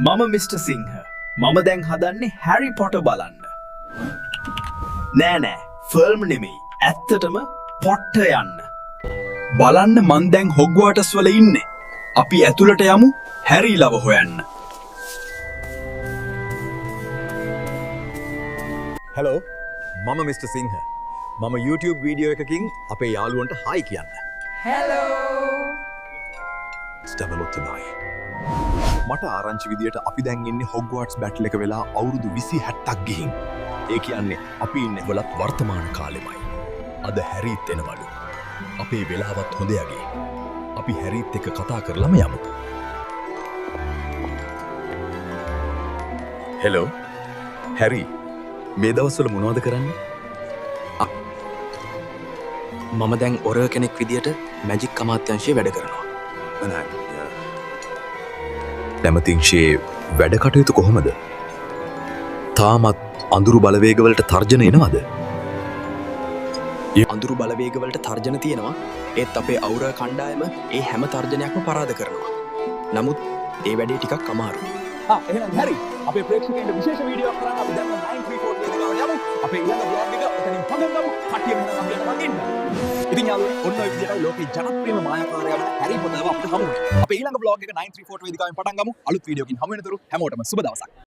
මම මිස්ටර් සිංහ. මම දැන් හදන්නේ හැරි පොටර් බලන්න. නෑ ෆිල්ම් නෙමෙයි. ඇත්තටම පොට්ට යන්න. බලන්න මන් දැන් හොග්වාටස් වල ඉන්නේ. අපි ඇතුළට යමු හැරි ලව හොයන්න. හැලෝ මම මිස්ටර් සිංහ. මම YouTube වීඩියෝ එකකින් අපේ යාළුවන්ට හයි කියන්න. ස්ටැබලොත් තමයි. මට ආරංචි විදියට අපි දැන් ඉන්නේ හොග්වාට්ස් බැටල් එක වෙලා අවුරුදු 20-60ක් ගිහින්. ඒ කියන්නේ අපි ඉන්නේ වලත් වර්තමාන කාලෙමයි. අද හැරීත් එනවලු. අපේ වෙලාවත් හොඳ යගේ. අපි හැරීත් එක්ක කතා කරලම යමු. හෙලෝ හැරි මේ දවස්වල මොනවද කරන්නේ? මම දැන් ඔර කෙනෙක් විදියට මැජික් අමාත්‍යංශයේ වැඩ කරනවා. නැමතිංශයේ වැඩ කටයුතු කොහොමද? තාමත් අඳුරු බලවේගවලට තර්ජන එනවද? අඳුරු බලවේගවලට තර්ජන තියෙනවා. ඒත් අපේ අවුර කණ්ඩායම ඒ හැම තර්ජනයක්ම පරාද කරනවා. නමුත් ඒ වැඩේ ටිකක් අමාරුයි. එහෙනම් හැරි අපේ ප්‍රේක්ෂකයන්ට විශේෂ වීඩියෝවක් කරන්න අපි දැන් 934 වේදිකාවට යමු. අපේ ඊළඟ බ්ලොග් එක එතනින් පටන් ගමු. කට්ටියම හිතන අපි යනවා ඉන්න. ඉතින් යාළුවෝ ඔන්න ඔය විදිහටයි ලෝකේ ජනප්‍රියම මායාකාරයා වන හැරි පොටර්ව අපිට හමු වෙනවා. අපේ ඊළඟ බ්ලොග් එක 934 වේදිකාවෙන් පටන් ගමු. අලුත් වීඩියෝකින් හමු වෙනතුරු හැමෝටම සුබ දවසක්.